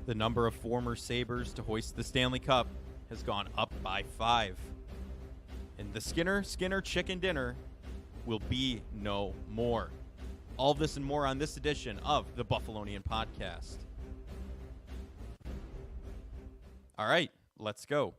The number of former Sabres to hoist the Stanley Cup has gone up by 5. And the Skinner Chicken Dinner will be no more. All this and more on this edition of the Buffalonian Podcast. All right, let's go.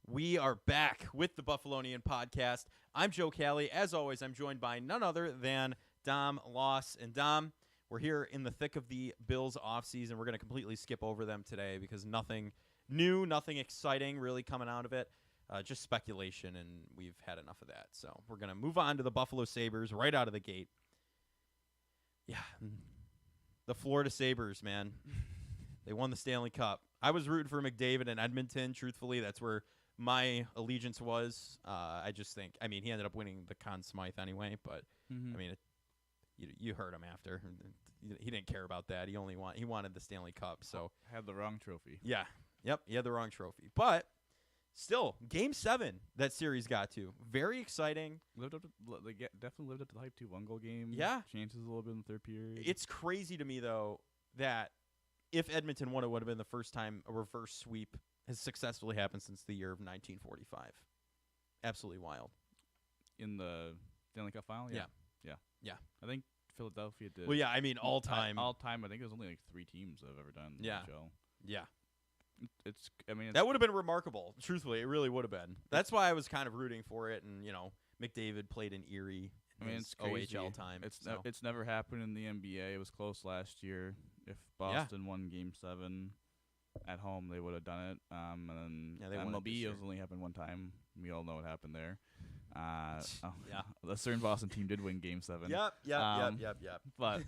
We are back with the Buffalonian Podcast. I'm Joe Cali. As always, I'm joined by none other than Dom Loss. And Dom, we're here in the thick of the Bills offseason. We're going to completely skip over them today because nothing new, nothing exciting really coming out of it. Just speculation, and we've had enough of that. So we're going to move on to the Buffalo Sabres right out of the gate. Yeah, the Florida Sabres, man. They won the Stanley Cup. I was rooting for McDavid in Edmonton, truthfully. That's where my allegiance was. I just think, I mean, he ended up winning the Conn Smythe anyway, but I mean, you heard him after. He didn't care about that. He wanted the Stanley Cup. So had the wrong trophy. Yeah, yep, he had the wrong trophy. But still, Game 7 that series got to very exciting. Definitely lived up to the hype too. 1-goal game. Yeah, chances a little bit in the third period. It's crazy to me though that if Edmonton won, it would have been the first time a reverse sweep has successfully happened since the year of 1945. Absolutely wild. In the Stanley Cup final? Yeah. I think Philadelphia did. Well, yeah, I mean, all time. All time, I think there's only like 3 teams that have ever done the NHL. Yeah. That would have been remarkable. Truthfully, it really would have been. That's why I was kind of rooting for it. And, McDavid played in Erie in his OHL time. It's never happened in the NBA. It was close last year. If Boston won Game 7 at home, they would have done it. And then MLB has only happened one time. We all know what happened there. The certain Boston team did win Game 7. Yep. But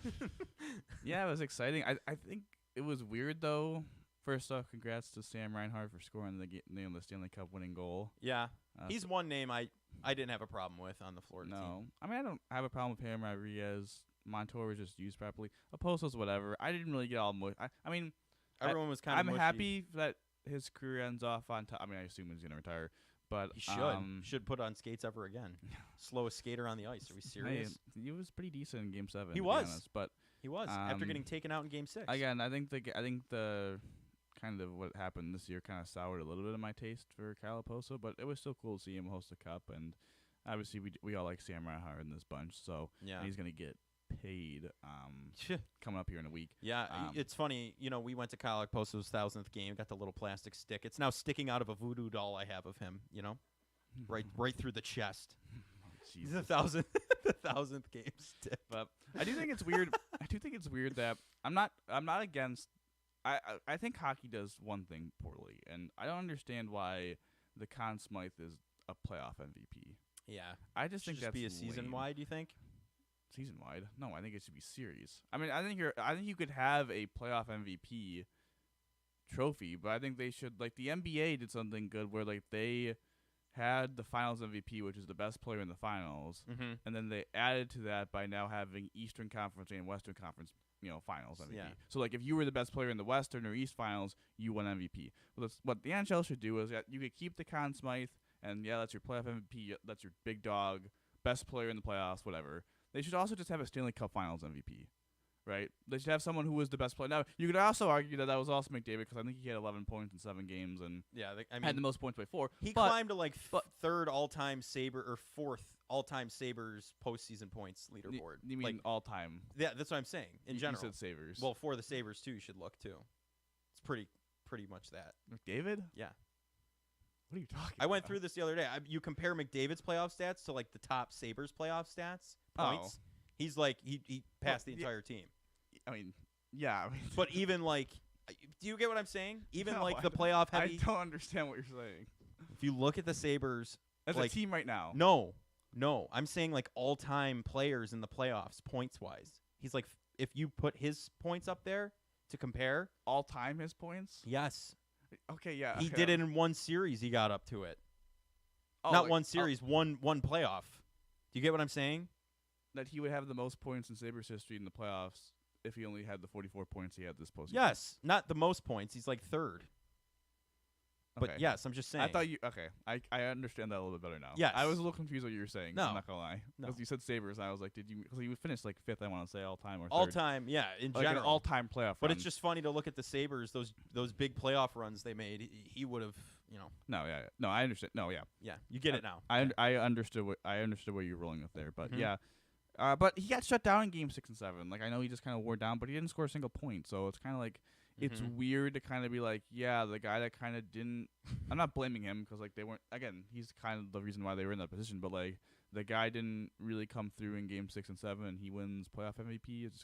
yeah, it was exciting. I think it was weird though. First off, congrats to Sam Reinhart for scoring the Stanley Cup winning goal. Yeah, he's one name I didn't have a problem with on the Florida team. I mean, I don't have a problem with him. Rodriguez, Montour was just used properly. Apostles, whatever. I didn't really get all much. I mean, everyone was kind of. I'm happy that his career ends off on top. I mean, I assume he's gonna retire, but he should put on skates ever again. Slowest skater on the ice. Are we serious? He was pretty decent in Game 7. He was, honest, but he was after getting taken out in Game 6. Again, I think the kind of what happened this year kind of soured a little bit of my taste for Kyle Oposo, but it was still cool to see him host a cup, and obviously we all like Sam Reinhart in this bunch, so he's gonna get paid coming up here in a week. Yeah, it's funny. We went to Kyle Oposo's 1,000th game, got the little plastic stick. It's now sticking out of a voodoo doll I have of him. Right through the chest. Jesus. The 1,000th game stick. But I do think it's weird. I do think it's weird that I'm not against. I think hockey does one thing poorly, and I don't understand why the Conn Smythe is a playoff MVP. Yeah, I just think that's be a season wide. Do you think? Season wide? No, I think it should be series. I mean, I think you could have a playoff MVP trophy, but I think they should, like the NBA did something good where like they had the Finals MVP, which is the best player in the finals, and then they added to that by now having Eastern Conference and Western Conference Finals MVP. Yeah. So like if you were the best player in the Western or East Finals, you won MVP. Well, that's what the NHL should do is that you could keep the Conn Smythe, and that's your playoff MVP. That's your big dog, best player in the playoffs, whatever. They should also just have a Stanley Cup Finals MVP, right? They should have someone who was the best player. Now, you could also argue that was also McDavid because I think he had 11 points in 7 games and had the most points by 4. He climbed to third all-time Sabre or fourth all-time Sabres postseason points leaderboard. You mean all-time? Yeah, that's what I'm saying. In general, you said Sabres. Well, for the Sabres too, you should look too. It's pretty much that. McDavid? Yeah. What are you talking about? I went through this the other day. You compare McDavid's playoff stats to like the top Sabres playoff stats points. Oh. He's like he passed the entire team. I mean, yeah. But even like, do you get what I'm saying? Even the playoff heavy. I don't understand what you're saying. If you look at the Sabres as a team right now. No, No, I'm saying like all-time players in the playoffs, points-wise. He's like, if you put his points up there to compare, All time his points. yes, Okay, yeah. he did it in one series. He got up to it. Oh, Not like, one series, one playoff. Do you get what I'm saying? that he would have the most points in Sabres history in the playoffs if he only had the 44 points he had this postseason. Yes, not the most points. He's like third. Okay. But yes, I'm just saying. I thought you. Okay, I understand that a little bit better now. Yes. I was a little confused what you were saying. No. I'm not gonna lie. No. Because you said Sabres, and I was like, did you? Because he finished like fifth, I want to say, all time or all third. time, yeah, in Like general. an all-time playoff. But run. it's just funny to look at the Sabres, those big playoff runs they made. He would have, No, yeah, no, I understand. No, yeah, yeah, you get it now. I understood what you were rolling with there, but Mhm. yeah. But he got shut down in Game 6 and 7. Like I know he just kind of wore down, but he didn't score a single point. So it's kind of like it's Mhm. weird to kind of be like, yeah, the guy that kind of didn't. I'm not blaming him because like they weren't. Again, he's kind of the reason why they were in that position. But like the guy didn't really come through in Game 6 and 7, and he wins playoff MVP. It's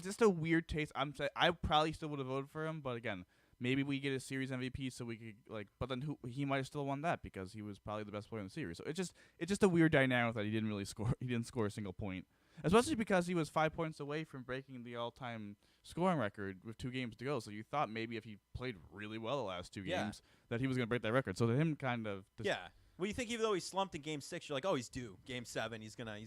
just a weird taste. I probably still would have voted for him, but again, maybe we get a series MVP so we could like. But then he might have still won that because he was probably the best player in the series. So it's just a weird dynamic that he didn't really score. He didn't score a single point, especially because he was 5 points away from breaking the all-time scoring record with 2 games to go. So you thought maybe if he played really well the last 2 Yeah. games that he was going to break that record. So to him, kind of. Yeah. Well, you think even though he slumped in Game 6, you're like, oh, he's due. Game 7, he's gonna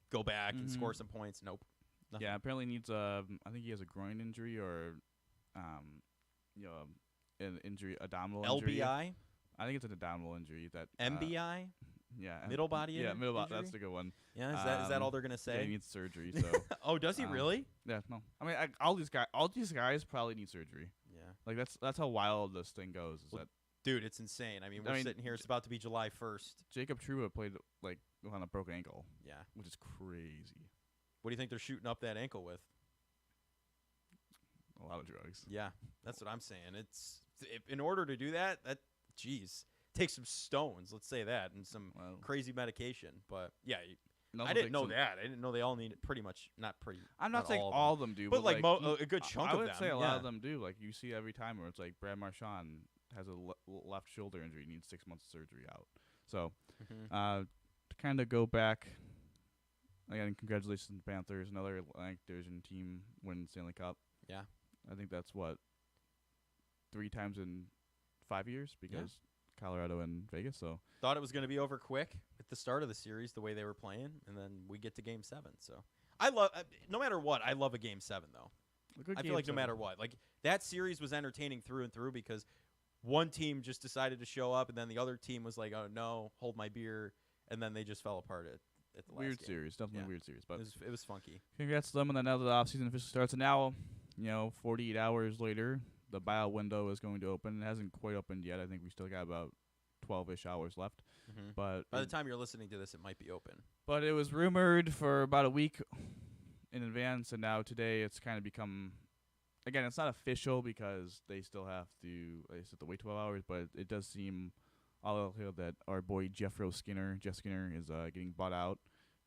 go back and score some points. Nope. Nothing. Yeah, apparently needs I think he has a groin injury or, an injury, abdominal injury. LBI, I think it's an abdominal injury that. MBI, Yeah. Middle body. Yeah, middle body. injury? That's the good one. Yeah, is that all they're gonna Yeah, he say? needs surgery. So. Oh, does he really? Yeah, no. I mean, all these guys probably need surgery. Yeah. Like that's how wild this thing goes. Is that Dude, it's insane. We're sitting here. It's about to be July 1st. Jacob Trouba played like on a broken ankle, Yeah. which is crazy. What do you think they're shooting up that ankle with? A lot of drugs. Yeah, that's what I'm saying. In order to do that, take some stones. Let's say that, and some crazy medication. But yeah, I didn't know that. I didn't know they all need it. Pretty much, not pretty. I'm not saying all of them do, but like a good chunk of them. I would say a lot of them do. Like you see every time where it's like Brad Marchand has a left shoulder injury, needs 6 months of surgery out. So to kind of go back. Again, congratulations to the Panthers, another Atlantic Division team win Stanley Cup. Yeah. I think that's 3 times in 5 years because Colorado and Vegas. So thought it was going to be over quick at the start of the series, the way they were playing, and then we get to Game 7. So I love, no matter what, I love a Game 7 though. I feel like no matter what, like that series was entertaining through and through because one team just decided to show up, and then the other team was like, "Oh no, hold my beer," and then they just fell apart at the last weird game. series, definitely weird series, but it was funky. Congrats to them, and then now the offseason officially starts, and now 48 hours later, the buyout window is going to open. It hasn't quite opened yet. I think we still got about 12-ish hours left. But by the time you're listening to this, it might be open. But it was rumored for about a week in advance, and now today it's kind of become. Again, it's not official because they still have to wait 12 hours, but it does seem all here that our boy Jeff Skinner is getting bought out.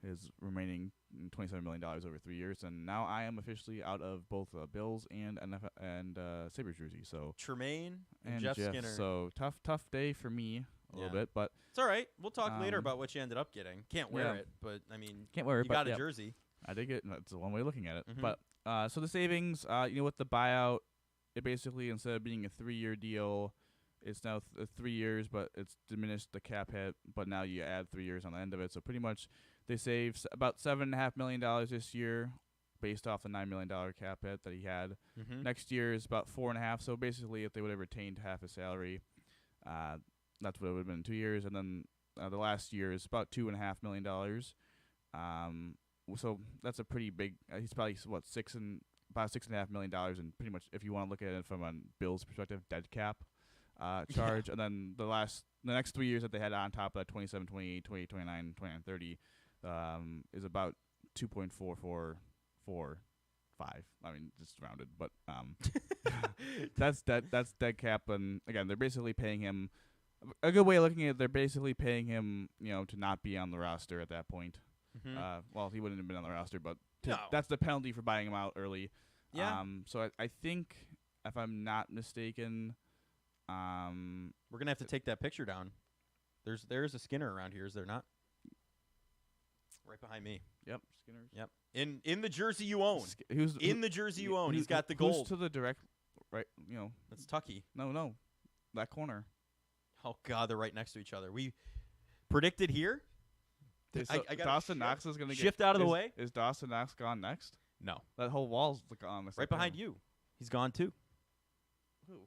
His remaining $27 million over 3 years, and now I am officially out of both Bills and Sabres jersey. So Tremaine and Jeff Skinner. So tough day for me a little bit, but it's all right. We'll talk later about what you ended up getting. Can't wear it, but can't wear it. You got a jersey. I did get. That's one way of looking at it. But so the savings, with the buyout, it basically instead of being a 3-year deal, it's now 3 years, but it's diminished the cap hit. But now you add 3 years on the end of it, so pretty much. They saved about $7.5 million this year, based off the $9 million cap hit that he had. Next year is about 4.5. So basically, if they would have retained half his salary, that's what it would have been in 2 years. And then the last year is about $2.5 million. So that's a pretty big. He's probably about $6.5 million, and pretty much if you want to look at it from a Bills perspective, dead cap charge. And then the next 3 years that they had on top of that 27, 28, 28, 29, 29, 30. Is about 2.445. I mean, just rounded, but that's dead cap. And again, they're basically paying him. A good way of looking at it, they're basically paying him, to not be on the roster at that point. Well, he wouldn't have been on the roster, but that's the penalty for buying him out early. Yeah. So I think, if I'm not mistaken, we're gonna have to take that picture down. There's a Skinner around here, is there not? Right behind me. Yep, Skinner's. Yep. In the jersey you own. The jersey you own. He's got the gold. Who's to the direct right, That's Tucky. No. That corner. Oh God, they're right next to each other. We predicted here. Dawson Knox is going to shift out of the way. Is Dawson Knox gone next? No. That whole wall's gone. Right behind you. He's gone too. Who?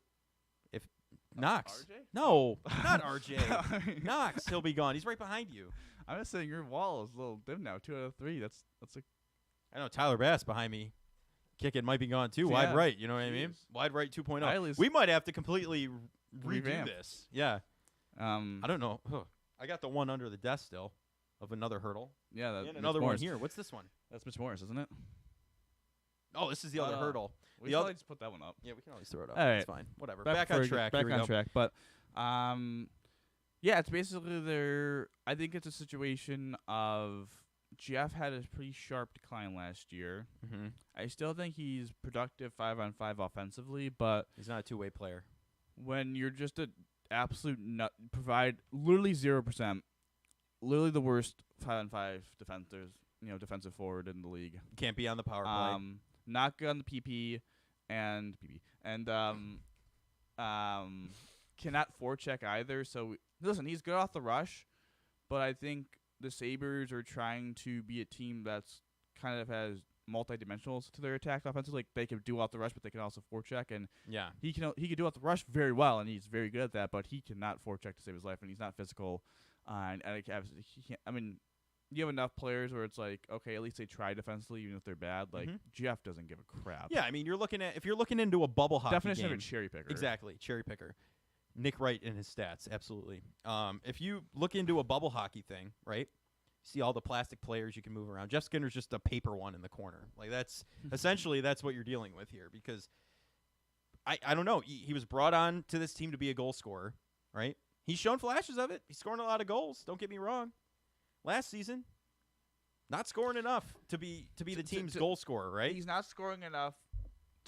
If Knox. RJ? No, not RJ. Knox, he'll be gone. He's right behind you. I'm just saying your wall is a little dim now. 2 out of 3. That's a. I know Tyler Bass behind me. Kicking might be gone too. Yeah. Wide right. You know what I mean? Wide right 2.0. We might have to completely redo this. Yeah. I don't know. I got the one under the desk still of another hurdle. Yeah. And another one here. What's this one? That's Mitch Morris, isn't it? Oh, this is the other hurdle. We can always put that one up. Yeah, we can always throw it up. All right. It's fine. Whatever. Back on track. Back on track. But, yeah, it's basically I think it's a situation of Jeff had a pretty sharp decline last year. Mm-hmm. I still think he's productive 5-on-5 offensively, but he's not a two-way player. When you're just an absolute nut, provide literally 0%, literally the worst 5-on-5 defensive forward in the league. Can't be on the power play. Not good on the PP and cannot forecheck either. So listen, he's good off the rush, but I think the Sabres are trying to be a team that's kind of has multi-dimensionals to their attack offensively. Like they can do off the rush, but they can also forecheck. And yeah, he can do off the rush very well, and he's very good at that. But he cannot forecheck to save his life, and he's not physical. And he can't. I mean, you have enough players where it's like, okay, at least they try defensively, even if they're bad. Like Jeff doesn't give a crap. Yeah, I mean, if you're looking into a bubble hockey definition game, of a cherry picker. Exactly, cherry picker. Nick Wright in his stats, absolutely. If you look into a bubble hockey thing, right? See all the plastic players you can move around. Jeff Skinner's just a paper one in the corner. Like that's essentially that's what you're dealing with here because I don't know. He was brought on to this team to be a goal scorer, right? He's shown flashes of it. He's scoring a lot of goals. Don't get me wrong. Last season, not scoring enough to be the team's goal scorer, right? He's not scoring enough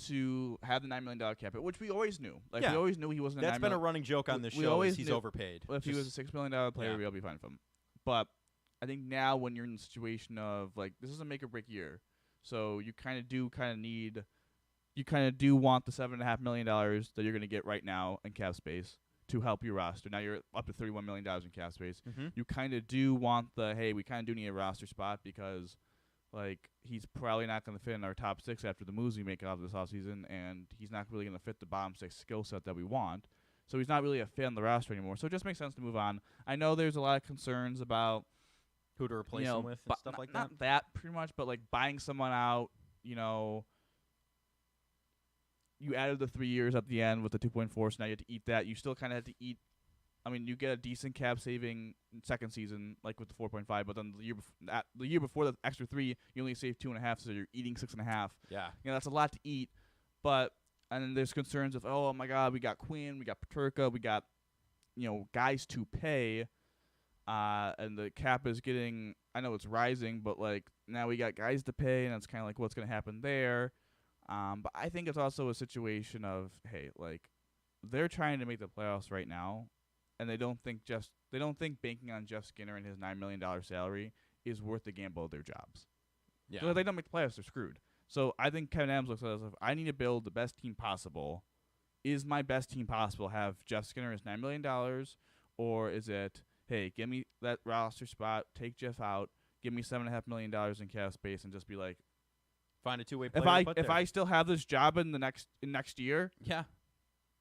to have the $9 million cap, which we always knew. Like we always knew he wasn't. That's been a running joke on this show. He's overpaid. If he was a $6 million player, we'll be fine with him. But I think now when you're in the situation of like this is a make or break year, so you kind of do want the $7.5 million that you're going to get right now in cap space to help your roster. Now you're up to $31 million in cap space. Mm-hmm. You kind of do want we kind of do need a roster spot because like he's probably not going to fit in our top 6 after the moves we make out of this offseason, and he's not really going to fit the bottom 6 skill set that we want. So he's not really a fit on the roster anymore. So it just makes sense to move on. I know there's a lot of concerns about who to replace him with and stuff like that. Not that pretty much, but like buying someone out, you added the 3 years at the end with the 2.4, so now you have to eat that. You still kind of have to eat. I mean, you get a decent cap saving second season, like with the 4.5, but then the year before the extra 3, you only save 2.5, so you're eating 6.5. Yeah, that's a lot to eat. But and then there's concerns of oh my God, we got Quinn, we got Peterka, we got guys to pay. And the cap is getting, I know it's rising, but like now we got guys to pay, and it's kind of like what's going to happen there. But I think it's also a situation of, hey, like they're trying to make the playoffs right now, and they don't think banking on Jeff Skinner and his $9 million salary is worth the gamble of their jobs. Yeah. So if they don't make the playoffs, they're screwed. So I think Kevin Adams looks at it as if I need to build the best team possible. Is my best team possible have Jeff Skinner as $9 million, or is it, hey, give me that roster spot, take Jeff out, give me $7.5 million in cap space, and just be like, find a two-way player. If I still have this job in next year, yeah,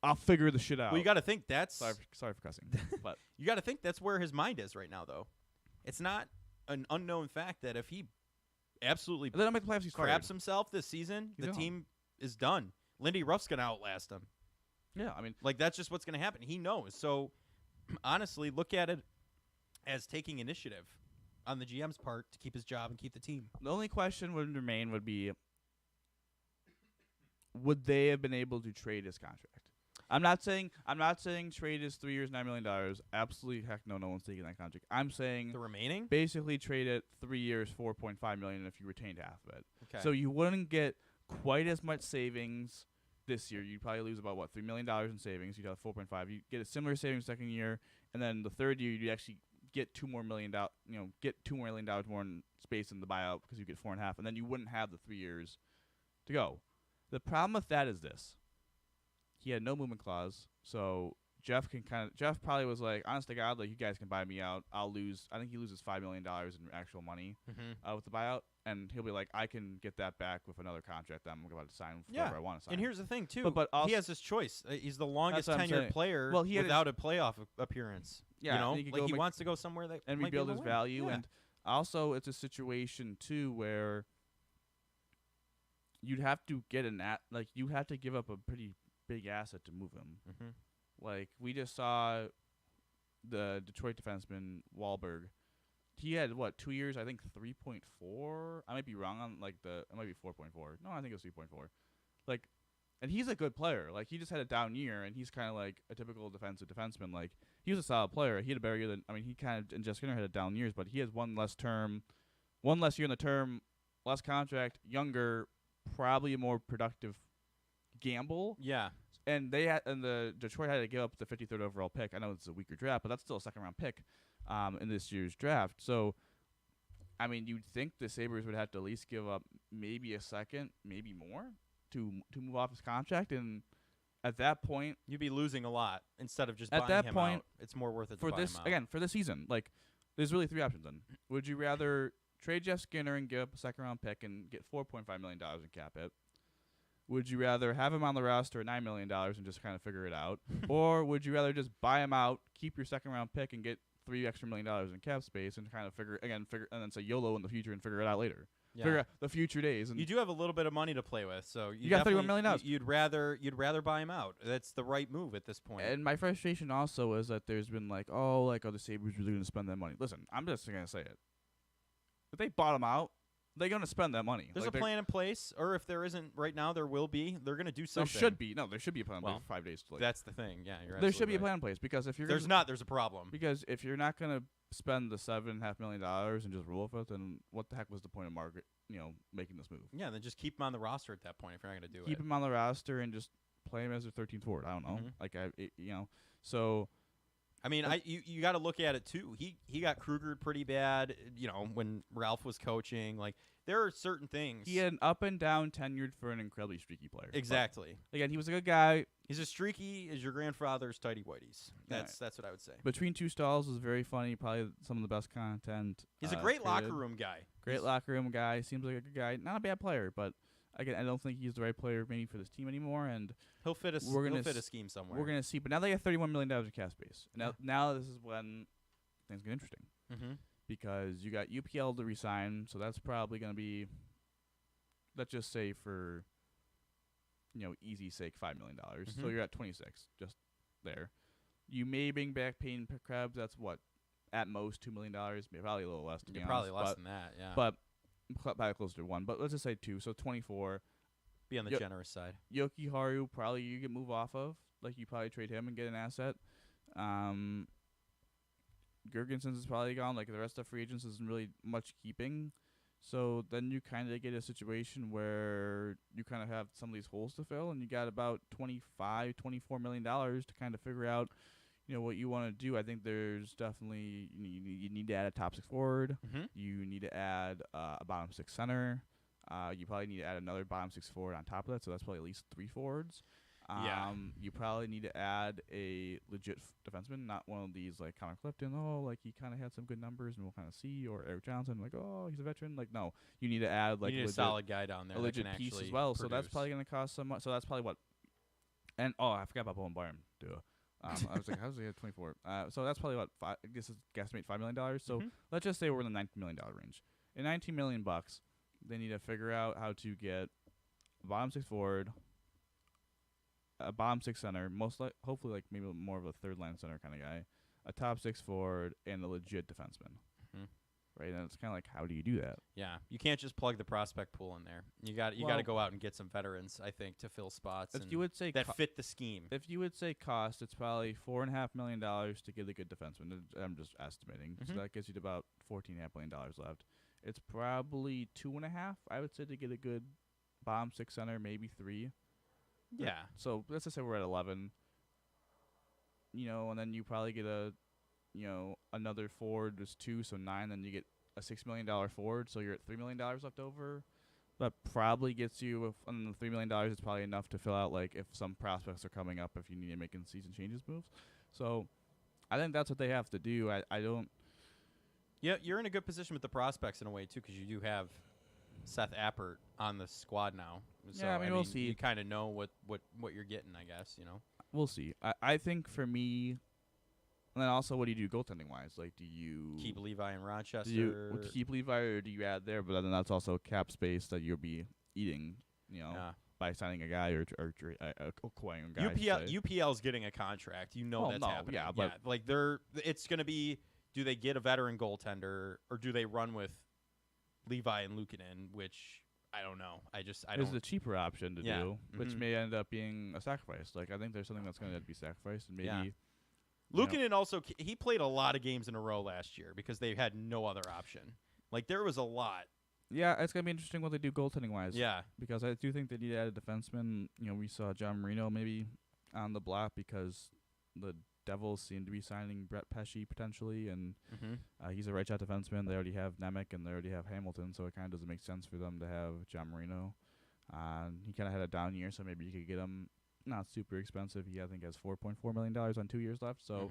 I'll figure the shit out. Well, you got to think that's sorry for cussing, but you got to think that's where his mind is right now, though. It's not an unknown fact that if he absolutely craps himself this season, the team is done. Lindy Ruff's gonna outlast him. Yeah, I mean, like that's just what's gonna happen. He knows. So honestly, look at it as taking initiative on the GM's part to keep his job and keep the team. The only question would be, would they have been able to trade his contract? I'm not saying trade his 3 years, $9 million. Absolutely, heck no, no one's taking that contract. I'm saying the remaining, basically trade it 3 years, $4.5 million if you retained half of it. Okay. So you wouldn't get quite as much savings this year. You'd probably lose about $3 million in savings. You'd have 4.5. You get a similar savings second year, and then the third year you actually get $2 more million, get $2 million more in space in the buyout because you get 4.5, and then you wouldn't have the 3 years to go. The problem with that is this: he had no movement clause, so Jeff probably was like, honest to God, like, you guys can buy me out. I think he loses $5 million in actual money with the buyout, and he'll be like, I can get that back with another contract that I'm about to sign whatever I want to sign. And here's the thing too, but also, he has his choice. He's the longest That's what I'm tenured saying. player Well, he had without a playoff appearance. Yeah, you know, and like he wants to go somewhere that and might be rebuild able his to win. value. Yeah. And also, it's a situation too where you'd have to get you have to give up a pretty big asset to move him. Like, we just saw the Detroit defenseman Wahlberg. He had 2 years? I think 3.4. I might be wrong on it might be 4.4. No, I think it was 3.4. Like, and he's a good player. Like, he just had a down year, and he's kind of like a typical defensive defenseman. Like, he was a solid player. He had a better year than he kind of, and Jeff Skinner had a down years, but he has one less year in the term, less contract, younger, probably a more productive gamble. Yeah. And the Detroit had to give up the 53rd overall pick. I know it's a weaker draft, but that's still a second-round pick in this year's draft. So, I mean, you'd think the Sabres would have to at least give up maybe a second, maybe more, to move off his contract. And at that point, you'd be losing a lot instead of just at buying that him point, out. It's more worth it for to buy this him out. again for this season. Like, there's really 3 options. Then, would you rather trade Jeff Skinner and give up a second-round pick and get $4.5 million in cap hit? Would you rather have him on the roster at $9 million and just kind of figure it out? Or would you rather just buy him out, keep your second-round pick, and get $3 extra million in cap space and kind of figure and then say YOLO in the future and figure it out later? Yeah. Figure out the future days. And you do have a little bit of money to play with, so you got $31 million. You'd rather buy him out. That's the right move at this point. And my frustration also is that there's been are the Sabres really going to spend that money? Listen, I'm just going to say it. If they bought him out, they're going to spend that money. There's a plan in place, or if there isn't right now, there will be. They're going to do something. There should be. No, there should be a plan in place for 5 days. That's the thing. Yeah, you're there should be right. a plan in place, because if you're there's a problem. Because if you're not going to spend the $7.5 million and just roll with it, then what the heck was the point of making this move? Yeah, then just keep him on the roster at that point if you're not going to do it. Keep him on the roster and just play him as a 13th forward. I don't know. So. I mean, you got to look at it too. He got Krugered pretty bad, when Ralph was coaching. Like, there are certain things. He had an up and down tenured for an incredibly streaky player. Exactly. But, again, he was a good guy. He's as streaky as your grandfather's tighty whities. That's what I would say. Between Two Stalls is very funny. Probably some of the best content. He's a great locker room guy. Locker room guy. Seems like a good guy. Not a bad player, but again, I don't think he's the right player maybe for this team anymore. And he'll fit a scheme somewhere. We're gonna see. But now they have $31 million in cap space. Now this is when things get interesting. Because you got UPL to resign, so that's probably gonna be, let's just say for easy sake, $5 million. So you're at 26, just there. You may bring back Payne Krebs. That's what, at most $2 million. Probably a little less. To be honest, probably less than that. Yeah. But probably closer to 1. But let's just say 2. So 24. Be on the generous side. Yoki Haru, probably you get move off of. Like, you probably trade him and get an asset. Gergensons is probably gone. Like, the rest of free agents isn't really much keeping. So then you kind of get a situation where you kind of have some of these holes to fill, and you got about $24 million to kind of figure out, what you want to do. I think there's definitely you need to add a top 6 forward. You need to add a bottom 6 center. You probably need to add another bottom 6 forward on top of that, so that's probably at least 3 forwards. You probably need to add a legit defenseman, not one of these like Connor Clifton. He kind of had some good numbers, and we'll kind of see. Or Eric Johnson, he's a veteran. No, you need to add you need a solid guy down there, a legit piece as well. Produce. So that's probably going to cost some. So that's probably what. And I forgot about Bowen Byram. I was like, how's he at 24? So that's probably what I guess is guesstimate $5 million. So let's just say we're in the $19 million range. In $19 million, they need to figure out how to get a bottom 6 forward, a bottom 6 center, hopefully maybe more of a third line center kind of guy, a top 6 forward, and a legit defenseman. Right, and it's kind of like, how do you do that? Yeah, you can't just plug the prospect pool in there. You got to go out and get some veterans, I think, to fill spots. If you would say that fit the scheme. If you would say cost, it's probably $4.5 million to get a good defenseman. I'm just estimating, so that gives you about $14.5 million left. It's probably 2.5, I would say, to get a good bottom 6 center, maybe 3. Yeah. So let's just say we're at 11. And then you probably get a another forward is 2, so 9. Then you get a $6 million forward, so you're at $3 million left over. That probably gets you, on the $3 million is probably enough to fill out, like, if some prospects are coming up, if you need to make in-season changes moves. So I think that's what they have to do. I don't. Yeah, you're in a good position with the prospects in a way, too, because you do have Seth Appert on the squad now. So, Yeah, I mean, we'll see. You kind of know what you're getting, I guess, We'll see. I think for me, and then also, what do you do goaltending-wise? Like, do you keep Levi in Rochester? Do you keep Levi, or do you add there? But then that's also cap space that you'll be eating, by signing a guy or acquiring a guy. UPL's getting a contract. That's happening. Yeah, but like it's going to be, do they get a veteran goaltender, or do they run with Levi and Luukkonen, which I don't know. I don't. It's the cheaper option to do, which may end up being a sacrifice. Like, I think there's something that's going to be sacrificed, and maybe. Yeah. Luukkonen also, he played a lot of games in a row last year because they had no other option. Like, there was a lot. Yeah, it's going to be interesting what they do goaltending-wise. Yeah. Because I do think they need to add a defenseman. We saw John Marino maybe on the block because the Devils seem to be signing Brett Pesce potentially, and he's a right-shot defenseman. They already have Nemec, and they already have Hamilton, so it kind of doesn't make sense for them to have John Marino. He kind of had a down year, so maybe you could get him not super expensive. He, I think, has $4.4 million on 2 years left. So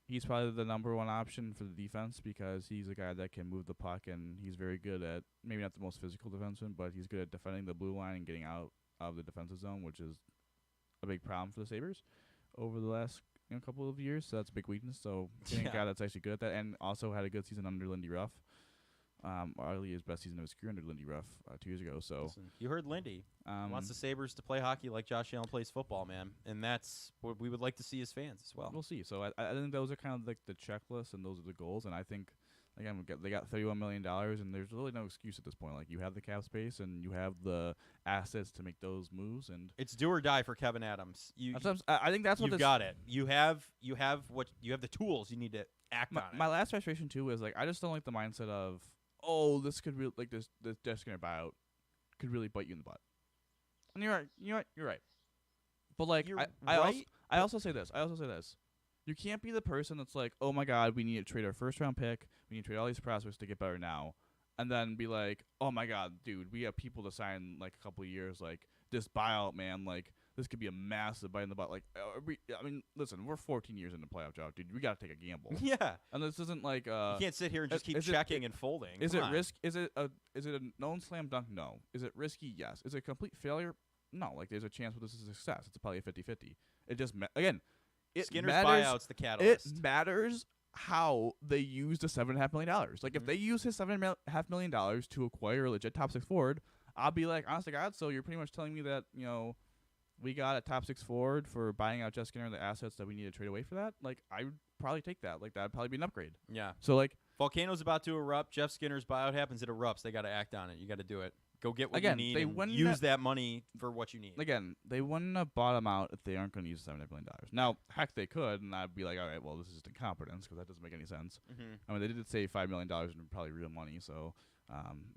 he's probably the number one option for the defense because he's a guy that can move the puck, and he's very good at, maybe not the most physical defenseman, but he's good at defending the blue line and getting out of the defensive zone, which is a big problem for the Sabres over the last couple of years. So that's a big weakness. So getting a guy that's actually good at that, and also had a good season under Lindy Ruff. Arguably his best season of his career under Lindy Ruff 2 years ago. So listen, you heard Lindy wants the Sabres to play hockey like Josh Allen plays football, man, and that's what we would like to see as fans as well. We'll see. So I think those are kind of like the checklist, and those are the goals. And I think again they got $31 million, and there's really no excuse at this point. Like, you have the cap space and you have the assets to make those moves, and it's do or die for Kevin Adams. I think that's what you've got it. You have the tools you need to act on it. My last frustration too is, like, I just don't like the mindset of, this could really, like, this Jessica buyout could really bite you in the butt. And you're right. But like, I also say this. You can't be the person that's like, oh my God, we need to trade our first round pick. We need to trade all these prospects to get better now, and then be like, oh my God, dude, we have people to sign like a couple of years. Like, this buyout, man, like, this could be a massive bite in the butt. Like, I mean, listen, we're 14 years into playoff job, dude. We got to take a gamble. Yeah. And this isn't like you can't sit here and just keep checking and folding. Is it risk? Is it a known slam dunk? No. Is it risky? Yes. Is it a complete failure? No. Like, there's a chance this is a success. It's probably a 50-50. It just again, it Skinner's matters. buyout's the catalyst. It matters how they use the $7.5 million. Like, if they use his $7.5 million to acquire a legit top six forward, I'll be like, honest to God, so you're pretty much telling me that we got a top six forward for buying out Jeff Skinner and the assets that we need to trade away for that? Like, I would probably take that. Like, that'd probably be an upgrade. Yeah. So, like, Volcano's about to erupt. Jeff Skinner's buyout happens. It erupts. They got to act on it. You got to do it. Go get what you need and use that money for what you need. Again, they wouldn't have bought him out if they aren't going to use $7.5 million. Now, heck, they could, and I'd be like, all right, well, this is just incompetence because that doesn't make any sense. I mean, they did save $5 million in probably real money, so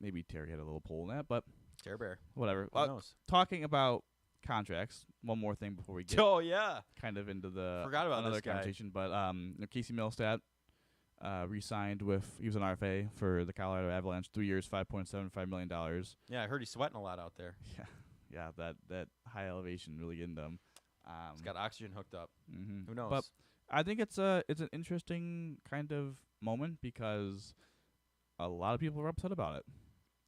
maybe Terry had a little pull in that, but Terry Bear. Whatever. Who knows? Talking about contracts, one more thing before we get kind of into the forgot about another this guy. conversation, but Casey Milstead re-signed he was an RFA for the Colorado Avalanche, 3 years, $5.75 million. Yeah, I heard he's sweating a lot out there. Yeah, that high elevation really getting them. He's got oxygen hooked up. Who knows? But I think it's an interesting kind of moment because a lot of people were upset about it,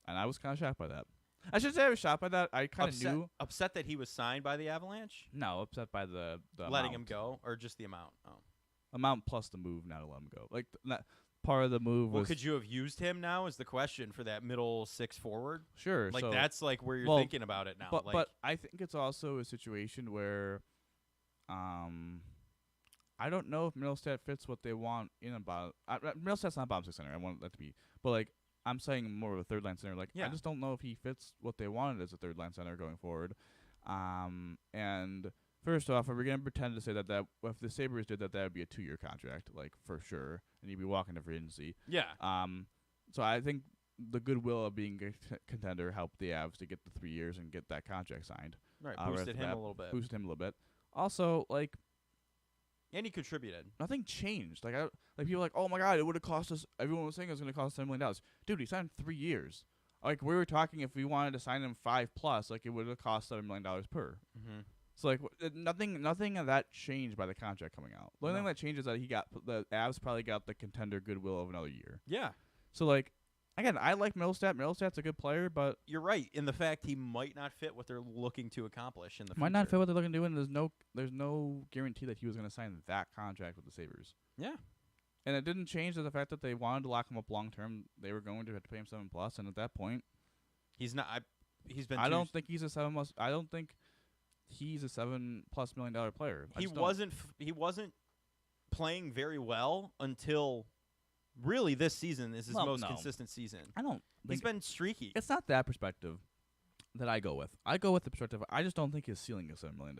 and I was kind of shocked by that. I should say I was shocked by that. I kind of knew. Upset that he was signed by the Avalanche? No, upset by the letting amount. him go, or just the amount? Oh. Amount plus the move, not to let him go. Like, part of the move was. Well, could you have used him now? Is the question for that middle six forward? Sure. Like, so, that's like where you're thinking about it now. But I think it's also a situation where, I don't know if Middlestat fits what they want in about. Middlestat's not a bottom six center. I want that to be, but like, I'm saying more of a third line center. Like, I just don't know if he fits what they wanted as a third line center going forward. And first off, are we gonna pretend to say that if the Sabres did that would be a 2-year contract, like, for sure, and you'd be walking to free agency? Yeah. So I think the goodwill of being a contender helped the Avs to get the 3 years and get that contract signed. Right. Boosted him a little bit. Boosted him a little bit. Also, like, And he contributed. Nothing changed. Like people are like, oh my God, it would have cost us. Everyone was saying it was going to cost $7 million. Dude, he signed 3 years. Like we were talking, if we wanted to sign him 5+, like it would have cost $7 million per. Mm-hmm. So like nothing of that changed by the contract coming out. The only thing that changed is that the Avs probably got the contender goodwill of another year. Yeah. So like, again, I like Middlestat. Middlestat's a good player, but you're right in the fact he might not fit what they're looking to accomplish in the future. Might not fit what they're looking to do, and there's no guarantee that he was going to sign that contract with the Sabres. Yeah. And it didn't change the fact that they wanted to lock him up long term. They were going to have to pay him $7+, and at that point, he's not. He's been. I don't think he's a $7+. I don't think he's a $7+ million player. He wasn't playing very well until really this season is his most consistent season. I don't. He's been streaky. It's not that perspective that I go with. I go with the perspective. I just don't think his ceiling is $7 million.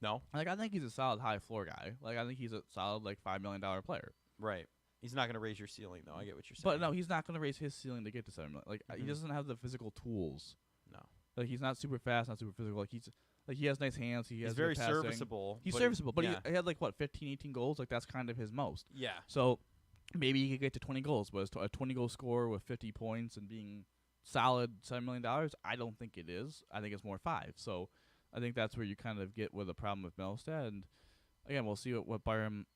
No. Like I think he's a solid high floor guy. Like I think he's a solid $5 million player. Right. He's not going to raise your ceiling though. I get what you're saying. But no, he's not going to raise his ceiling to get to $7 million. Like he doesn't have the physical tools. No. Like he's not super fast, not super physical. Like he has nice hands. He's very passing. serviceable. He's serviceable, but he had 15, 18 goals. Like that's kind of his most. Yeah. So maybe he could get to 20 goals, but a 20-goal scorer with 50 points and being solid $7 million, I don't think it is. I think it's more 5. So I think that's where you kind of get with the problem with Middlestat. And again, we'll see what Byram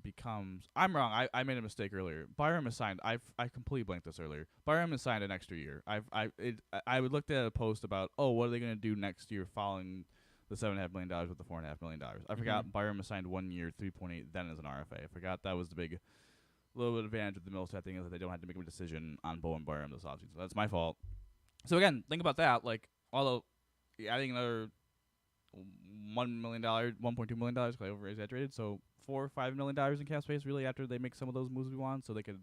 becomes. I'm wrong. I made a mistake earlier. Byram is signed. I completely blanked this earlier. Byram is signed an extra year. I looked at a post about what are they going to do next year following the $7.5 million with the $4.5 million. I forgot Byram is signed 1 year, 3.8, then as an RFA. I forgot that was the big little bit advantage with the Middlestat thing is that they don't have to make a decision on Bowen Byram this offseason. So that's my fault. So again, think about that. Like although adding another $1 million, $1.2 million, because I over-exaggerated. So $4 or $5 million in cap space really after they make some of those moves we want, so they could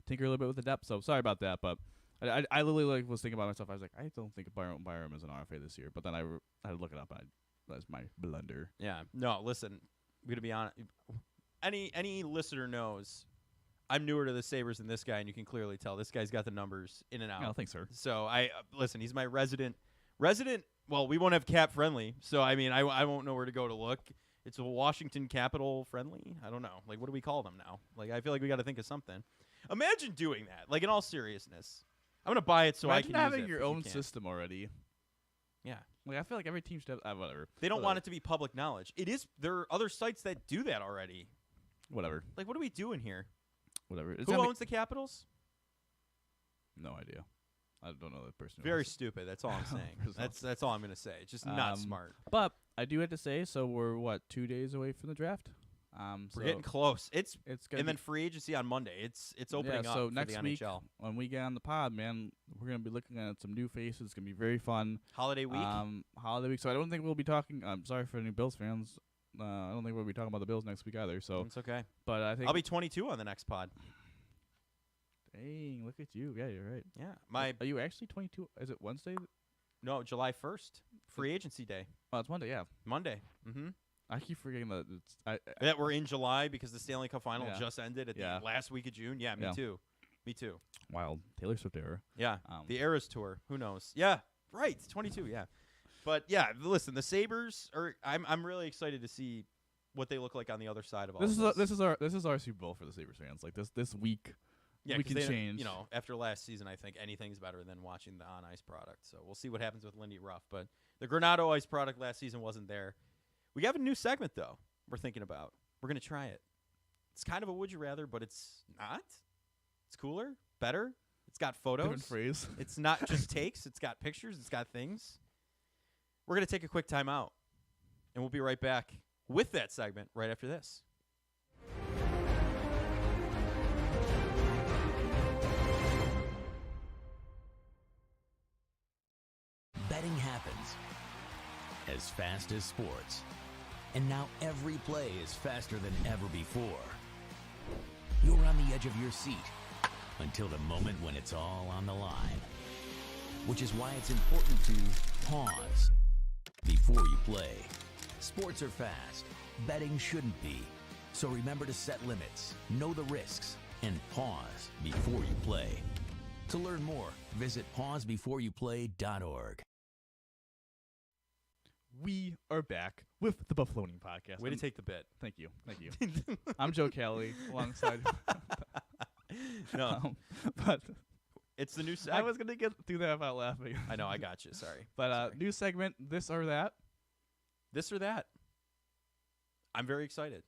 tinker a little bit with the depth. So sorry about that, but I literally was thinking about myself. I was like, I don't think Byram is an RFA this year. But then I had to look it up, and that's my blunder. Yeah. No, listen, I'm gonna be honest. Any listener knows I'm newer to the Sabres than this guy, and you can clearly tell this guy's got the numbers in and out. No, thanks, sir. So listen. He's my resident. Well, we won't have cap friendly, so I mean, I won't know where to go to look. It's a Washington Capital friendly. I don't know. Like, what do we call them now? Like, I feel like we got to think of something. Imagine doing that. Like, in all seriousness, I'm gonna buy it so I can use it. Imagine having your own system already. Yeah. Like I feel like every team should have whatever. They don't want it to be public knowledge. It is. There are other sites that do that already. Whatever. Like, what are we doing here? Whatever. Who owns the Capitals? No idea. I don't know that person. Very stupid. That's all I'm saying. That's all I'm gonna say. It's just not smart. But I do have to say, so we're 2 days away from the draft. We're getting close. It's and then free agency on Monday. It's opening up. So for next the week, NHL. when we get on the pod, man, we're gonna be looking at some new faces. It's gonna be very fun. Holiday week. Holiday week. So I don't think we'll be talking. I'm sorry for any Bills fans. I don't think we'll be talking about the Bills next week either. So it's okay. But I think I'll be 22 on the next pod. Dang, look at you. Yeah, you're right. Yeah. Are you actually 22? Is it Wednesday? No, July 1st. Free agency day. Oh, it's Monday, yeah. Monday. Mm-hmm. I keep forgetting that that we're in July because the Stanley Cup final just ended at the last week of June. Yeah, me too. Me too. Wild. Taylor Swift era. Yeah. The Eras Tour. Who knows? Yeah. Right. 22, yeah. But yeah, listen, the Sabres are I'm really excited to see what they look like on the other side of all this. This is our Super Bowl for the Sabres fans. Like this week. Yeah, we can change. You know, after last season, I think anything's better than watching the on-ice product. So we'll see what happens with Lindy Ruff. But the Granado Ice product last season wasn't there. We have a new segment, though, we're thinking about. We're going to try it. It's kind of a would you rather, but it's not. It's cooler, better. It's got photos. Different phrase. It's not just takes. It's got pictures. It's got things. We're going to take a quick time out, and we'll be right back with that segment right after this. Betting happens as fast as sports. And now every play is faster than ever before. You're on the edge of your seat until the moment when it's all on the line. Which is why it's important to pause before you play. Sports are fast. Betting shouldn't be. So remember to set limits, know the risks, and pause before you play. To learn more, visit pausebeforeyouplay.org. We are back with the Buffalonian Podcast. Way to take the bit. Thank you. I'm Joe Kelly alongside. No, but it's the new I segment. was gonna do that without laughing. I know, I got you. Sorry. But Sorry. new segment, this or that. This or that. I'm very excited.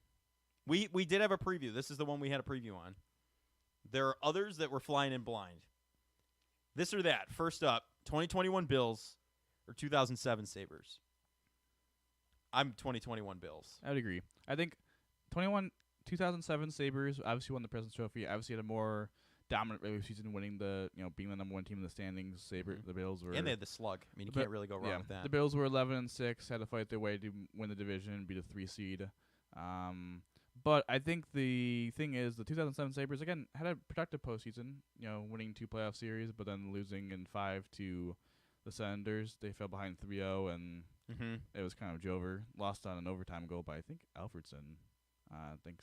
We did have a preview. This is the one we had a preview on. There are others that were flying in blind. This or that. First up, 2021 Bills or 2007 Sabres. I'm 2021 Bills. I would agree. I think 2007 Sabres obviously won the President's Trophy. Obviously had a more dominant regular season, winning being the number one team in the standings. The Bills were, And they had the slug. I mean, you can't really go wrong with that. The Bills were 11-6, had to fight their way to win the division, be the 3 seed. But I think the thing is, the 2007 Sabres again had a productive postseason. Winning 2 playoff series, but then losing in 5 to the Senators. They fell behind 3-0, and it was kind of Jover. Lost on an overtime goal by, I think, Alfredson.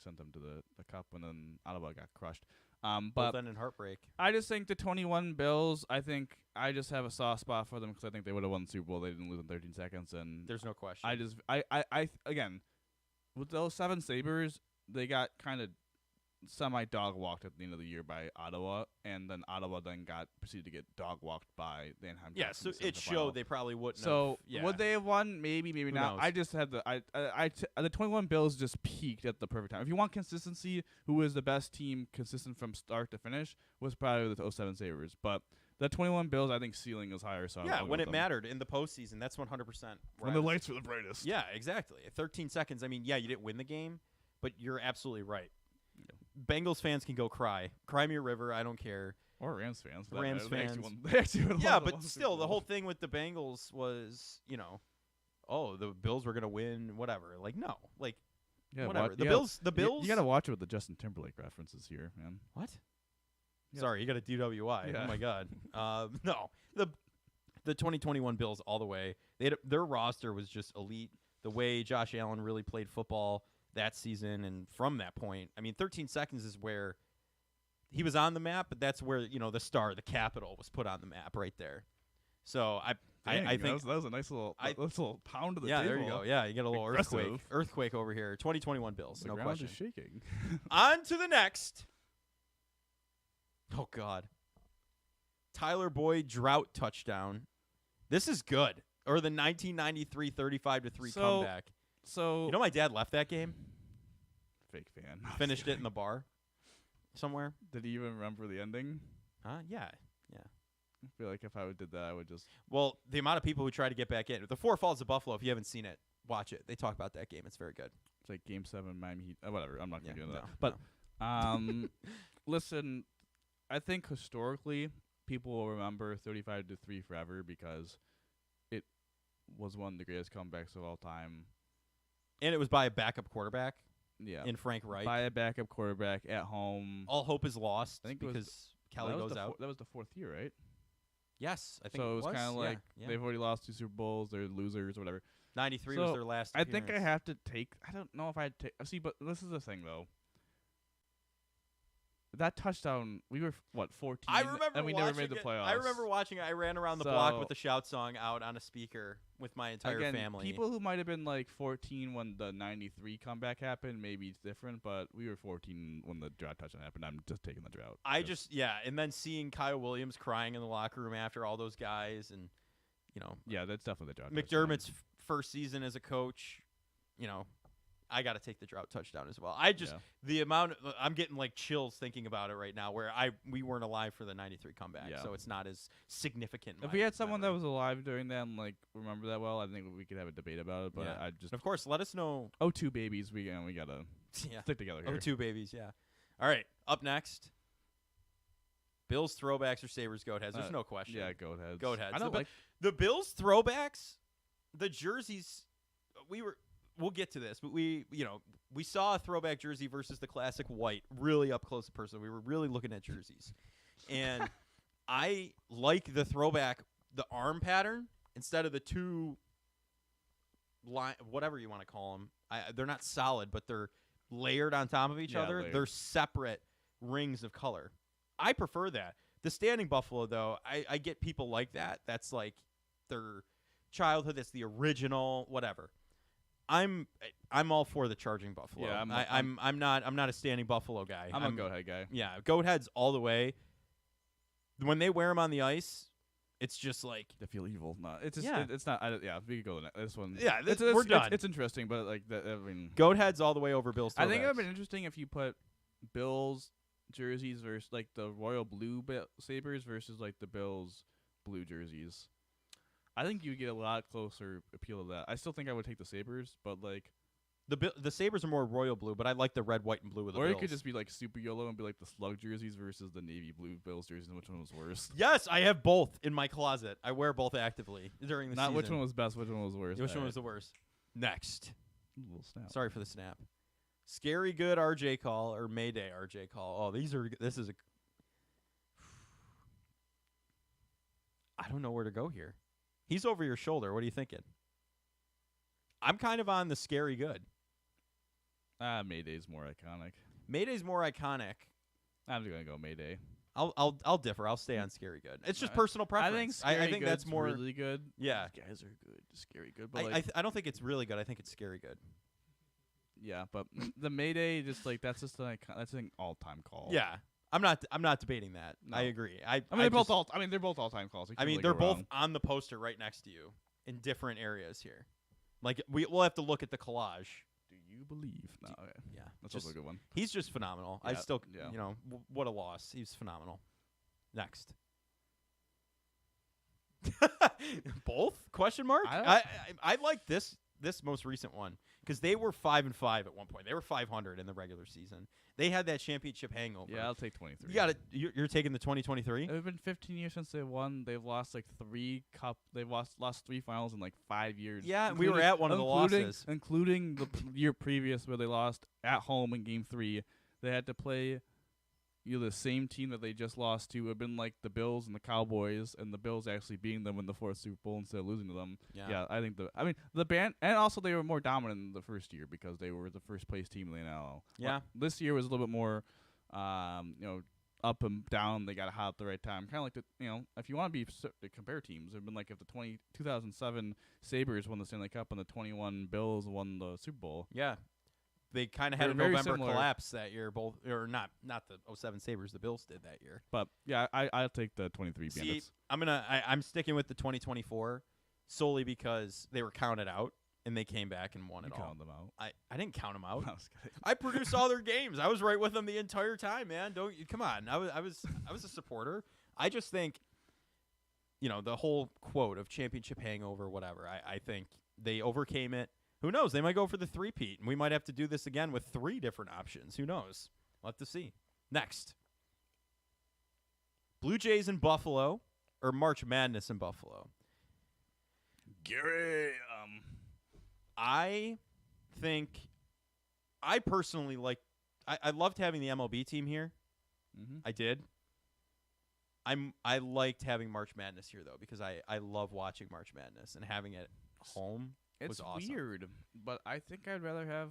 Sent them to the Cup, and then Ottawa got crushed. But then in heartbreak. I just think the 21 Bills, I just have a soft spot for them because I think they would have won the Super Bowl. They didn't lose in 13 seconds. And There's no question. Again, with those 7 Sabres, they got kind of semi-dog walked at the end of the year by Ottawa, and then Ottawa proceeded to get dog walked by the Anaheim Ducks. Yeah, so it showed they probably wouldn't have. So Yeah. would they have won? Maybe Who not. knows? I just had the 21 Bills just peaked at the perfect time. If you want consistency, who was the best team consistent from start to finish was probably the 07 Sabres. But the 21 Bills, I think ceiling is higher. So Yeah, I'll go when with it them. mattered in the postseason, that's 100%. When the lights were the brightest. Yeah, exactly. 13 seconds. I mean, yeah, you didn't win the game, but you're absolutely right. Bengals fans can go cry. Cry me a river. I don't care. Or Rams fans. Rams fans. They actually won Yeah, the but Super still, the Bowl. whole thing with the Bengals was, the Bills were going to win, whatever. Like, no. Like, Yeah, whatever. Bills. The Bills. You got to watch it with the Justin Timberlake references here, man. What? Yeah. Sorry, you got a DWI. Yeah. Oh, my God. No. The 2021 Bills all the way. Their roster was just elite. The way Josh Allen really played football that season, and from that point, I mean, 13 seconds is where he was on the map, but that's where, the star, the capital, was put on the map right there. So I think that was a nice little pound to the table. there you go. Yeah, you get a little Aggressive. earthquake over here. 2021 Bills, The no ground question. is shaking. On to the next. Oh, God. Tyler Boyd drought touchdown. This is good. Or the 1993 35-3 comeback. So My dad left that game. Fake fan. Finished it in the bar somewhere. Did he even remember the ending? Yeah. I feel like if I did that, I would just. Well, the amount of people who try to get back in. The Four Falls of Buffalo, if you haven't seen it, watch it. They talk about that game. It's very good. It's like Game 7, Miami Heat. Whatever. I'm not going to get into that. No. But listen, I think historically people will remember 35-3 forever because it was one of the greatest comebacks of all time. And it was by a backup quarterback. Yeah. In Frank Reich. By a backup quarterback at home. All hope is lost I think because Kelly goes out. That was the 4th year, right? Yes, I think so it was kind of like yeah. they've already lost 2 Super Bowls. They're losers or whatever. 93 So was their last I think I appearance. have to take. I don't know if I'd take. See, but this is the thing though. That touchdown, we were 14, I remember and we never made the playoffs. I remember watching it. I ran around the block with the shout song out on a speaker with my entire Again, family. people who might have been like 14 when the 93 comeback happened, maybe it's different, but we were 14 when the drought touchdown happened. I'm just taking the drought. And then seeing Kyle Williams crying in the locker room after all those guys, and yeah, that's definitely the drought. McDermott's first season as a coach, I got to take the drought touchdown as well. The amount I'm getting like chills thinking about it right now, where we weren't alive for the 93 comeback, so it's not as significant. If we had someone that was alive during that and like remember that well, I think we could have a debate about it. But I just, of course, let us know. 02 babies, we gotta stick together here. 02 babies, yeah. All right, up next, Bills throwbacks or Sabres goat heads. There's no question. Yeah, goat heads. Goat heads. I don't like the Bills throwbacks. The jerseys, we'll get to this, but we saw a throwback jersey versus the classic white really up close and personal. We were really looking at jerseys. And I like the throwback, the arm pattern, instead of the 2 line, whatever you want to call them. They're not solid, but they're layered on top of each other. Layered. They're separate rings of color. I prefer that. The standing buffalo, though, I get people like that. That's like their childhood. That's the original. Whatever. I'm all for the charging buffalo. Yeah, I'm not a standing buffalo guy. I'm a goat head guy. Yeah, goat heads all the way. When they wear them on the ice, it's just like They feel evil. No, it's just, Yeah. It's not. We could go to this one. Yeah, it's we're done. It's interesting, but like I mean, goat heads all the way over Bills. I think it would have throwbacks. been interesting if you put Bills jerseys versus like the royal blue Sabres versus like the Bills blue jerseys. I think you get a lot closer appeal of that. I still think I would take the Sabres, but like The Sabres are more royal blue, but I like the red, white, and blue of the or Bills. it could just be like super yellow and be like the slug jerseys versus the navy blue Bills jerseys, and which one was worse. Yes, I have both in my closet. I wear both actively during the Not season. which one was best, which one was worse. Which one was the worst? Next. little snap. Sorry for the snap. Scary good RJ call or Mayday RJ call. Oh, this is a I don't know where to go here. He's over your shoulder. What are you thinking? I'm kind of on the scary good. Mayday's more iconic. Mayday's more iconic. I'm just gonna go Mayday. I'll differ. I'll stay on scary good. It's just I- personal I preference. think scary I think that's good's more really good. Yeah. These guys are good. Scary good, but like I don't think it's really good. I think it's scary good. yeah, but the Mayday just like that's just that's an all-time call. Yeah. I'm not debating that. No. I agree. I I mean they're both all-time calls. You I can't mean really they're go both wrong. on the poster right next to you in different areas here. Like we'll have to look at the collage. Do you believe? No, okay. Yeah. That's just- also a good one. He's just phenomenal. I Yeah, still, yeah. what a loss. He's phenomenal. Next. Both? Question mark? I I like this most recent one because they were 5-5 at one point. They were 500 in the regular season. They had that championship hangover. Yeah, I'll take 23. You got it. You're taking the 2023. It's been 15 years since they won. They've lost like 3 cup. They've lost 3 finals in like 5 years. Yeah, we were at one of the losses. including the year previous where they lost at home in Game 3. They had to play the same team that they just lost to. It would have been like the Bills and the Cowboys, and the Bills actually beating them in the 4th Super Bowl instead of losing to them. Yeah. I think the band, and also they were more dominant in the first year because they were the first place team in the NL. Yeah. This year was a little bit more, up and down. They got hot at the right time. Kind of like if you want to to compare teams, it'd been like if the 2007 Sabres won the Stanley Cup and the 21 Bills won the Super Bowl. Yeah. They kind of had a They're very November similar. collapse that year. Both, or not the 07 Sabres. The Bills did that year. But yeah, I'll take the 23 See, Bandits. I'm sticking with the 2024 solely because they were counted out and they came back and won You it all. count them out. I didn't count them out. I was kidding. I produced all their games. I was right with them the entire time, man. Don't you come on. I was a supporter. I just think, the whole quote of championship hangover, whatever. I think they overcame it. Who knows? They might go for the three-peat, and we might have to do this again with 3 different options. Who knows? We'll have to see. Next. Blue Jays in Buffalo or March Madness in Buffalo? Gary, I personally like I loved having the MLB team here. mm-hmm. I did. I liked having March Madness here though because I love watching March Madness and having it home. It's was awesome. weird, but I think I'd rather have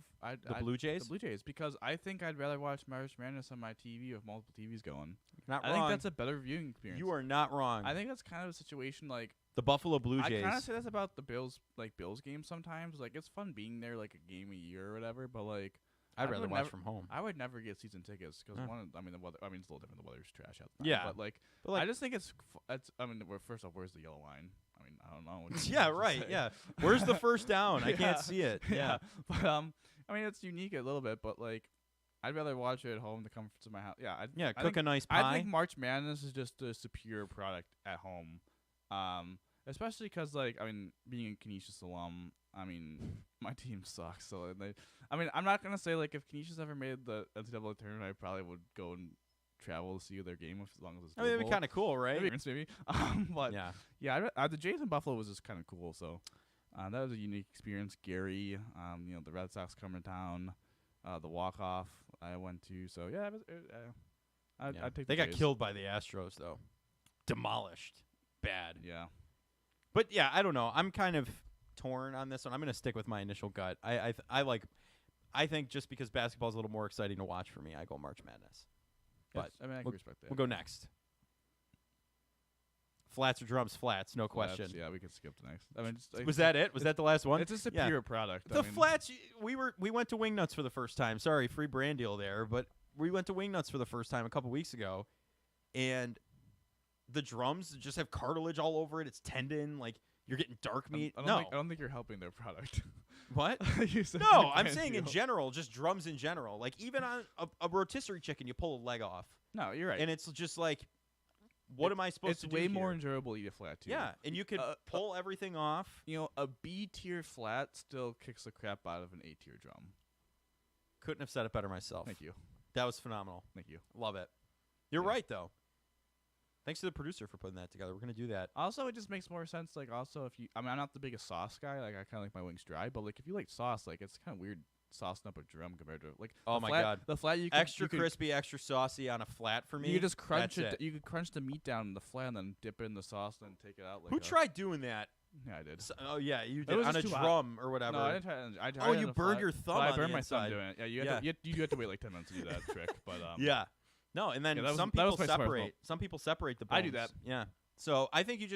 The Blue Jays? The Blue Jays, because I think I'd rather watch March Madness on my TV with multiple TVs going. Not I wrong. think that's a better viewing experience. You are not wrong. I think that's kind of a situation like the Buffalo Blue I Jays. kind of say that's about the Bills games sometimes. Like it's fun being there like a game a year or whatever, but like I'd I rather would watch never- from home. I would never get season tickets because Huh. the weather. I mean, it's a little different. The weather's trash out there. Yeah. but like I just think it's. I mean, first off, where's the yellow line? I mean, I don't know. what Yeah, to right. say. Yeah. Where's the first down? I Yeah. can't see it. Yeah. But I mean, it's unique a little bit, but like, I'd rather watch it at home, the comforts of my house. Yeah, Yeah, I cook think, a nice I pie. think March Madness is just a superior product at home. Especially because, like, I mean, being a Canisius alum, I mean, my team sucks. So, I mean, I'm not going to say, like, if Canisius ever made the NCAA tournament, I probably would go and travel to see their game as long as it's I mean, it'd be doable. kind of cool, right? Maybe. But, Yeah. the Jays in Buffalo was just kind of cool. So, that was a unique experience. Gary, the Red Sox coming to town, the walk-off I went to. So, yeah, I'd take They the got Jays. killed by the Astros though. Demolished. Bad. Yeah. But yeah, I don't know. I'm kind of torn on this one. I'm going to stick with my initial gut. I think just because basketball is a little more exciting to watch for me, I go March Madness. But I mean, I can respect that. we'll go next. Flats or drums? Flats, no question. Yeah, we could skip the next. I mean, Was that it? Was that the last one? It's a superior product. The flats. We went to Wingnuts for the first time. Sorry, free brand deal there, but we went to Wingnuts for the first time a couple weeks ago, and the drums just have cartilage all over it. It's tendon, like you're getting dark meat. I don't think you're helping their product. What? You said No, free I'm brand saying deal. in general, just drums in general. Like even on a rotisserie chicken, you pull a leg off, No, you're right. and it's just like, what am I supposed to do? It's way here? more enjoyable to eat a flat too. Yeah, and you could pull everything off. You know, a B tier flat still kicks the crap out of an A tier drum. Couldn't have said it better myself. Thank you. That was phenomenal. Thank you. Love it. You're Yeah. right, though. Thanks to the producer for putting that together. We're going to do that. Also, it just makes more sense. Like, also, if you, I mean, I'm not the biggest sauce guy. Like, I kind of like my wings dry. But like, if you like sauce, like, it's kind of weird saucing up a drum compared to like. Oh the my flat, God. The flat you can Extra crispy, extra saucy on a flat for me. You just crunch That's it. You could crunch the meat down in the flat and then dip it in the sauce and then take it out. Like Who tried doing that? Yeah, I did. Oh, yeah, you It did was on a just too hot. drum or whatever. No, I didn't try. I tried Oh, it you on a burned flat, your thumb but on I the burned my inside. thumb doing it. Yeah, you had to wait like 10 minutes to do that trick. But Yeah. No, and then Yeah, that was- some that was people my smart fault. separate. Some people separate the bones. I do that. Yeah. So I think you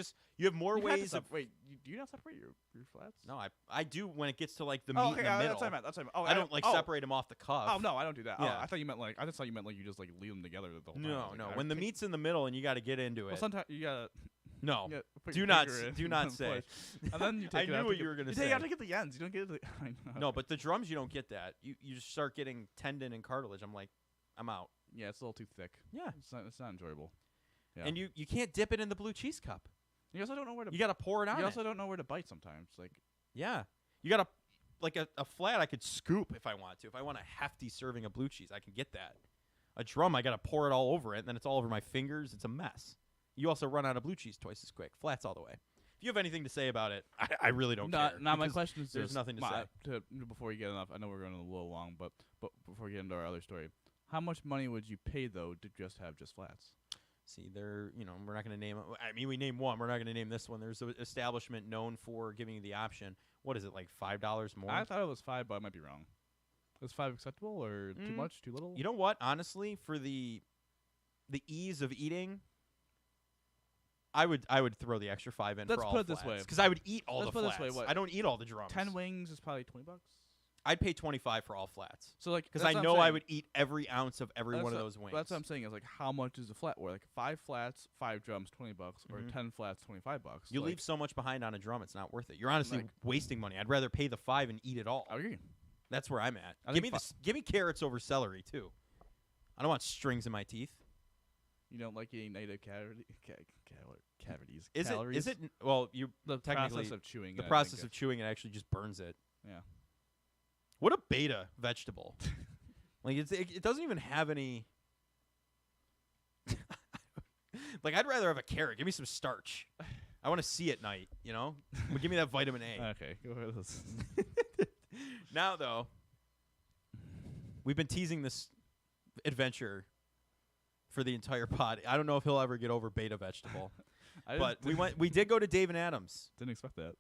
have more you have to ways of. wait, do you not separate your flats? No, I do when it gets to like the Oh, meat okay, in the middle. that's what I meant. That's what I meant. Oh, I don't like separate them off the cuff. Oh no, I don't do that. Yeah. Oh, I thought you meant like I just thought you meant like you just like leave them together the whole time. No, Like, no. I When the take- meat's in the middle and you got to get into well, it. sometimes you gotta. No. You gotta put Do your not finger in do and not then say. push. And then you take I it knew out what to you were gonna You say. have to get the ends. You don't get it. I know. No, but the drums you don't get that. You just start getting tendon and cartilage. I'm like, I'm out. Yeah, it's a little too thick. Yeah. It's not enjoyable. Yeah. And you can't dip it in the blue cheese cup. You also don't know where to. You got to pour it on. You it. also don't know where to bite sometimes. Like Yeah. You got to like a flat I could scoop if I want to. If I want a hefty serving of blue cheese, I can get that. A drum I got to pour it all over it, and then it's all over my fingers. It's a mess. You also run out of blue cheese twice as quick. Flats all the way. If you have anything to say about it, I really don't care. No, my because question is there's this. nothing to say. Before you get enough, I know we're going a little long, but before we get into our other story, how much money would you pay though to just have just flats? See, we're not going to name. I mean, we name one. We're not going to name this one. There's an establishment known for giving you the option. What is it, like $5 more? I thought it was $5, but I might be wrong. Is $5 acceptable or too much, too little? You know what? Honestly, for the ease of eating, I would throw the extra $5 in Let's for all put it this way. because I would eat all Let's the put it flats. this way, what? I don't eat all the drums. 10 wings is probably $20. I'd pay $25 for all flats So like, because that's I what I'm know I saying. would eat every ounce of every That's one of what- those wings. That's what I'm saying. Is like, how much is a flat worth? Like 5 flats, 5 drums, $20, or Mhm. 10 flats, $25. You like, leave so much behind on a drum, it's not worth it. You're honestly Like- wasting money. I'd rather pay the $5 and eat it all. I agree. That's where I'm at. I Give me think give me carrots over celery too. I don't want strings in my teeth. You don't like eating negative cavities. Is calories? it? Well, you The technically process of chewing? the it, I process think of chewing it actually just burns it. Yeah. What a beta vegetable. Like it doesn't even have any. Like I'd rather have a carrot. Give me some starch. I want to see at night. You know, but give me that vitamin A. Okay, go ahead. Now though, we've been teasing this adventure for the entire pod. I don't know if he'll ever get over beta vegetable, but we did go to Dave and Adams. Didn't expect that.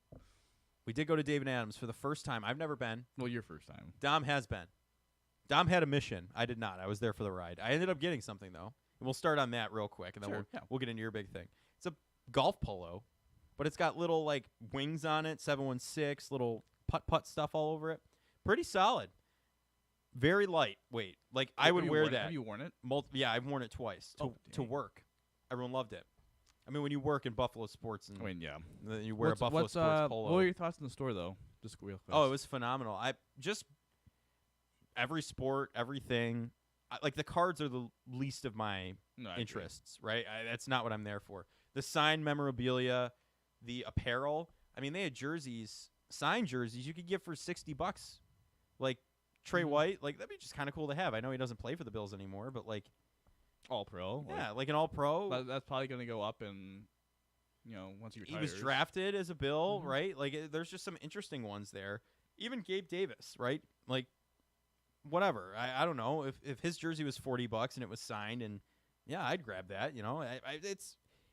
We did go to Dave and Adams for the first time. I've never been. Well, your first time. Dom has been. Dom had a mission. I did not. I was there for the ride. I ended up getting something though. And we'll start on that real quick, and then Sure, yeah. we'll get into your big thing. It's a golf polo, but it's got little like wings on it, 716, little putt stuff all over it. Pretty solid. Very lightweight. Like I would wear that. Have you worn it? Yeah, I've worn it twice to dang. work. Everyone loved it. I mean, when you work in Buffalo sports and I mean, yeah. then you wear a Buffalo sports polo. What were your thoughts in the store, though? Just real fast. Oh, it was phenomenal. I just every sport, everything. Like the cards are the least of my No, I agree. interests, right? That's not what I'm there for. The signed memorabilia, the apparel. I mean, they had jerseys, signed jerseys you could get for $60. Like Trey Mhm. White, like that'd be just kind of cool to have. I know he doesn't play for the Bills anymore, but like, All pro. yeah, like an All-Pro. That's probably going to go up in, once you retire. He was drafted as a Bill, Mhm. right? Like, there's just some interesting ones there. Even Gabe Davis, right? Like, whatever. I don't know if his jersey was $40 and it was signed, and yeah, I'd grab that.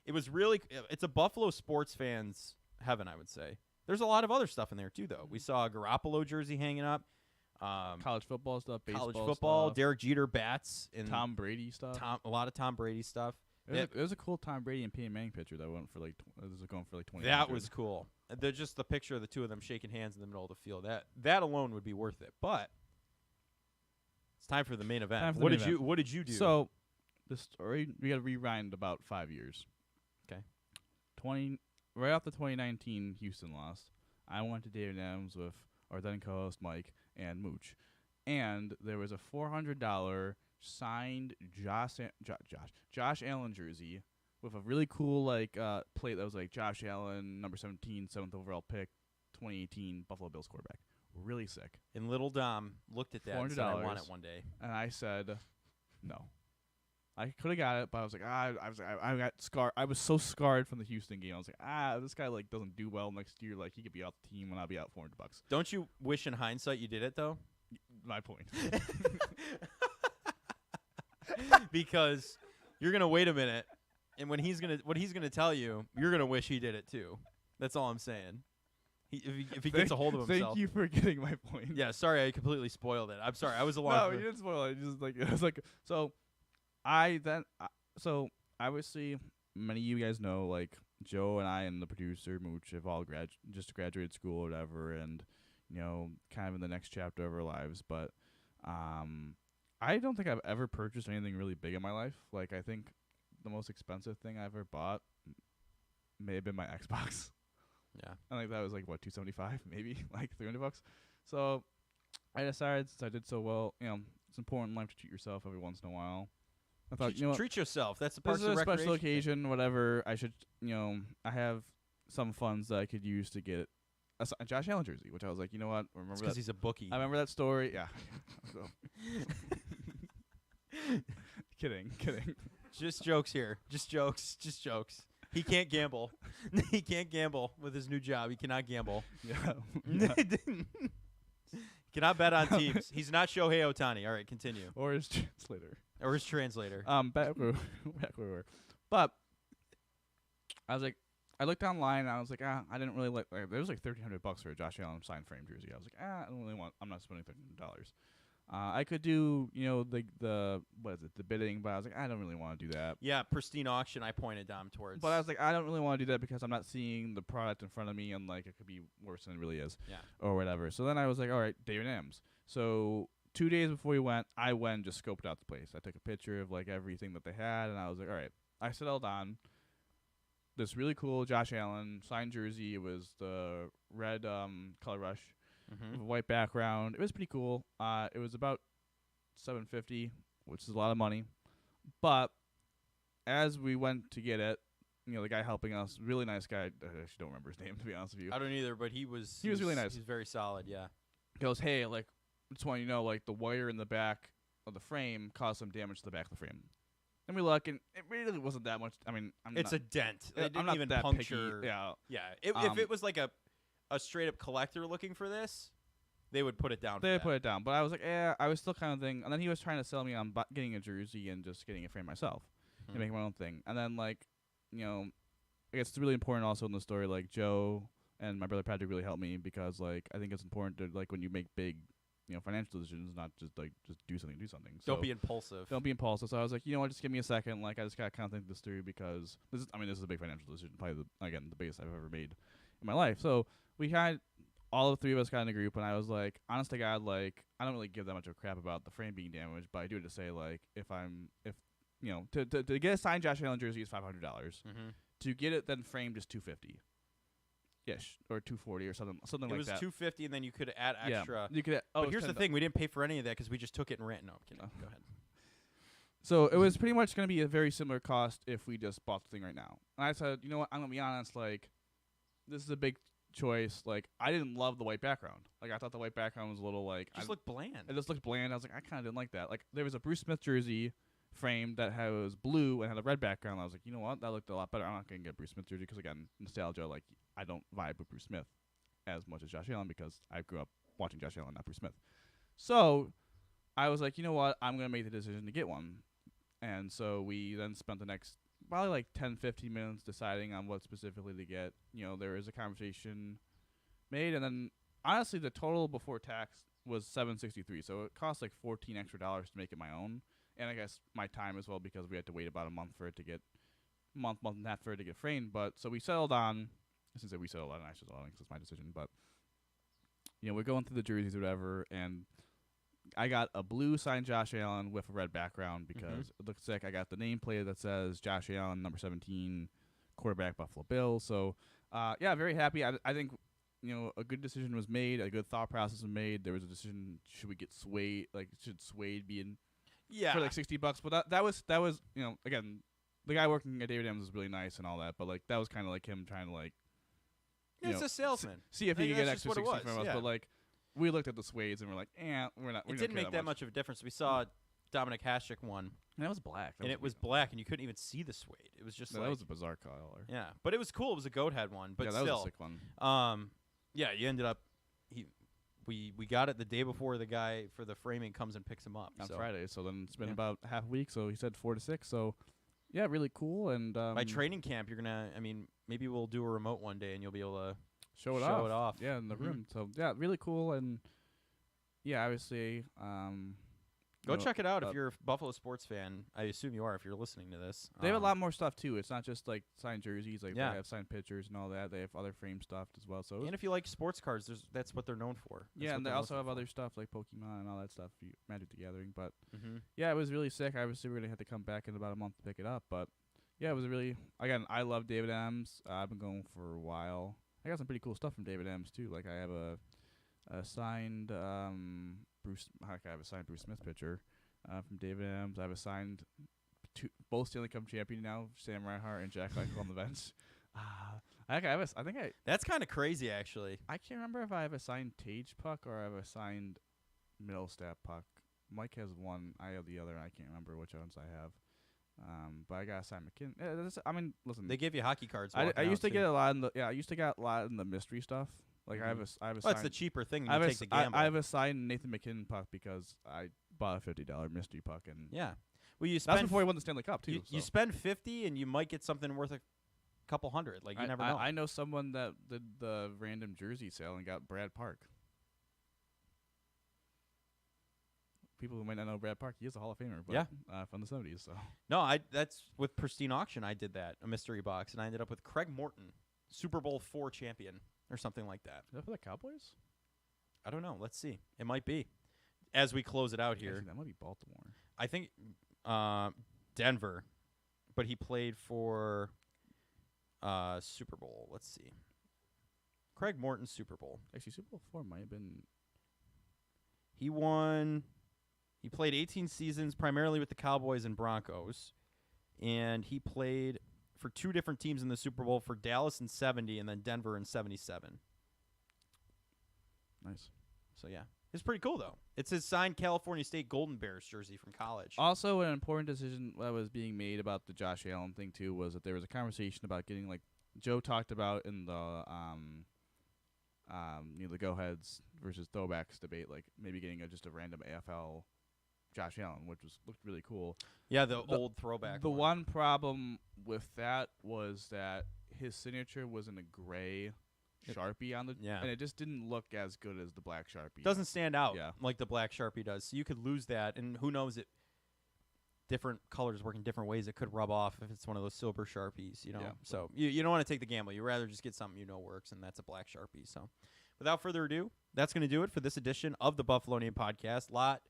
It's a Buffalo sports fans heaven, I would say. There's a lot of other stuff in there too, though. We saw a Garoppolo jersey hanging up. College football stuff, baseball college football, stuff, Derek Jeter bats, and Tom Brady stuff. a lot of Tom Brady stuff. There's a cool Tom Brady and Peyton Manning picture that went for like going for like 20. That was cool. Just the picture of the two of them shaking hands in the middle of the field. That alone would be worth it. But it's time for the main event. What did you do? So the story, we got to rewind about 5 years. Okay. Right off the 2019 Houston loss, I went to David Adams with our then co-host Mike and Mooch, and there was a $400 signed Josh Allen jersey with a really cool plate that was like Josh Allen, number 17, 7th overall pick, 2018 Buffalo Bills quarterback. Really sick. And little Dom looked at that and said, I want it one day. And I said, no. I could have got it, but I was like, I got scarred. I was so scarred from the Houston game. I was like, this guy doesn't do well next year. Like, he could be out the team when I'll be out $400. Don't you wish in hindsight you did it though? My point. Because you're gonna wait a minute, and what he's gonna tell you, you're gonna wish he did it too. That's all I'm saying. If he gets a hold of himself. Thank you for getting my point. Yeah, sorry, I completely spoiled it. I'm sorry, I was along. No, you didn't spoil it. It was like so. So obviously many of you guys know, like, Joe and I and the producer Mooch have all just graduated school or whatever, and kind of in the next chapter of our lives. But I don't think I've ever purchased anything really big in my life. Like, I think the most expensive thing I ever bought may have been my Xbox. Yeah, I think that was like $275, maybe like $300. So I decided, since I did so well, it's important in life to treat yourself every once in a while. I thought, treat yourself. That's the Parks and Recreation. This is a special occasion, whatever. I should, I have some funds that I could use to get a Josh Allen jersey, which I was like, you know what? Remember because he's a bookie. I remember that story. Yeah. Kidding. Just jokes here. Just jokes. He can't gamble. He can't gamble with his new job. He cannot gamble. Yeah. Cannot bet on teams. He's not Shohei Ohtani. All right, continue. Or his translator. Back where we were. But I was like, I looked online and I was like, I didn't really like there was like $1,300 for a Josh Allen signed frame jersey. I was like, I'm not spending $1,300. I could do, the bidding, but I was like, I don't really want to do that. Yeah, pristine auction. I pointed Dom towards. But I was like, I don't really want to do that because I'm not seeing the product in front of me, and like it could be worse than it really is. Yeah. Or whatever. So then I was like, all right, David Adams. So 2 days before we went, I went and just scoped out the place. I took a picture of like everything that they had, and I was like, all right. I settled on this really cool Josh Allen signed jersey. It was the red color rush. With a white background. It was pretty cool. It was about $750, which is a lot of money. But as we went to get it, the guy helping us, really nice guy. I actually don't remember his name, to be honest with you. I don't either, but he was really nice. He's very solid, yeah. He goes, hey, just want you to know, the wire in the back of the frame caused some damage to the back of the frame. And we look, and it really wasn't that much. I mean, it's a dent. It didn't even that puncture. Picky. Yeah. Yeah. If it was like a straight up collector looking for this, they would put it down. They would put it down, but I was like, I was still kind of thinking. And then he was trying to sell me on getting a jersey and just getting a frame myself and making my own thing. And then I guess it's really important also in the story. Like, Joe and my brother Patrick really helped me because I think it's important to when you make big financial decisions, not just do something. So don't be impulsive. So I was like, just give me a second. I just got to kind of think this through because this is a big financial decision, probably the biggest I've ever made in my life. So we had all the three of us got in a group, and I was like, honest to God, I don't really give that much of a crap about the frame being damaged, but I do it to say to get a signed Josh Allen jersey is $500. To get it then framed is $250. Ish, or $240 or something like that. It was $250, and then you could add extra. Yeah, you could. But here's the thing: we didn't pay for any of that because we just took it and ran. No, I'm kidding. Go ahead. So it was pretty much going to be a very similar cost if we just bought the thing right now. And I said, you know what? I'm going to be honest. This is a big choice. I didn't love the white background. I thought the white background was a little just looked bland. It just looked bland. I was like, I kind of didn't like that. There was a Bruce Smith jersey framed that was blue and had a red background. I was like, you know what? That looked a lot better. I'm not going to get a Bruce Smith jersey because, again, nostalgia. I don't vibe with Bruce Smith as much as Josh Allen because I grew up watching Josh Allen, not Bruce Smith. So I was like, you know what? I'm going to make the decision to get one. And so we then spent the next probably 10, 15 minutes deciding on what specifically to get. There was a conversation made, and then honestly, the total before tax was $763. So it cost $14 extra to make it my own, and I guess my time as well because we had to wait about a month for it to get month and a half for it to get framed. But so we settled on. I shouldn't say we settled on. I should settle on because it's my decision. But we're going through the jerseys or whatever, and I got a blue signed Josh Allen with a red background because it looks sick. I got the nameplate that says Josh Allen, number 17, quarterback, Buffalo Bills. So, very happy. I think, a good decision was made. A good thought process was made. There was a decision, should we get Suede? Like, should Suede be in for like $60? But that was again, the guy working at David Adams was really nice and all that. But, like, that was kind of like him trying to, like, it's a salesman. See if he could get that's extra 60 what it from was, us. But, like, we looked at the Suedes and we're like, we're not. It didn't make that much of a difference. We saw Dominic Hasek won. And that was black. And it was black, and you couldn't even see the suede. It was just that was a bizarre color. Yeah, but it was cool. It was a goat head one, but that still. was a sick one. You ended up. We got it the day before the guy for the framing comes and picks him up on Friday. So then it's been about half a week. So he said 4 to 6. So yeah, really cool. And by training camp, you're gonna. I mean, maybe we'll do a remote one day, and you'll be able to show it off. Yeah, in the room. So yeah, really cool. And yeah, obviously. Go check it out if you're a Buffalo sports fan. I assume you are if you're listening to this. They have a lot more stuff too. It's not just like signed jerseys. Like they have signed pictures and all that. They have other frame stuff as well. So and if you like sports cards, that's what they're known for. And they also have other stuff like Pokemon and all that stuff. Magic the Gathering. But yeah, it was really sick. Obviously, we're gonna have to come back in about a month to pick it up. But yeah, it was really I love David Adams. I've been going for a while. I got some pretty cool stuff from David Adams too. Like I have a signed Bruce. I have a signed Bruce Smith picture. From David Adams. I have assigned both Stanley Cup champion now, Sam Reinhart and Jack Eichel on the bench. That's kind of crazy, actually. I can't remember if I have a signed Tage puck or I have a signed Middlestat puck. Mike has one. I have the other. I can't remember which ones I have. But I got assigned McKinnon. Listen. They give you hockey cards. I used to get a lot in the I used to get a lot in the mystery stuff. Like I have a well, that's the cheaper thing. You take the gamble. I have a signed Nathan McKinnon puck because I bought a $50 mystery puck and well, you that's before he won the Stanley Cup too. You spend $50 and you might get something worth a couple hundred. Like you never know. I know someone that did the random jersey sale and got Brad Park. People who might not know Brad Park, he is a Hall of Famer, but from the 70s. So no, that's with Pristine Auction. I did that a mystery box, and I ended up with Craig Morton, Super Bowl IV champion or something like that. Is that for the Cowboys? I don't know. Let's see. It might be. As we close it out here, actually, that might be Baltimore. I think Denver, but he played for Super Bowl. Let's see. Craig Morton Super Bowl. Actually, Super Bowl IV might have been. He won. He played 18 seasons primarily with the Cowboys and Broncos, and he played for 2 different teams in the Super Bowl, for Dallas in 70 and then Denver in 77. Nice. So yeah. It's pretty cool, though. It's his signed California State Golden Bears jersey from college. Also, an important decision that was being made about the Josh Allen thing, too, was that there was a conversation about getting, like, Joe talked about in the the go-heads versus throwbacks debate, like, maybe getting just a random AFL Josh Allen, which looked really cool. Yeah, the old throwback. The one problem with that was that his signature was in a gray Sharpie on the and it just didn't look as good as the black Sharpie. Doesn't stand out like the black Sharpie does. So you could lose that, and who knows, it different colors work in different ways. It could rub off if it's one of those silver Sharpies, So you don't want to take the gamble. You'd rather just get something works, and that's a black Sharpie. So without further ado, that's going to do it for this edition of the Buffalonian Podcast. Lot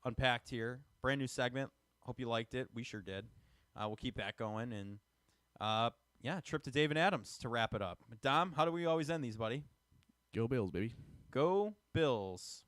unpacked here. Brand new segment. Hope you liked it. We sure did. We'll keep that going, and trip to David Adams to wrap it up. Dom, how do we always end these, buddy? Go Bills, baby. Go Bills.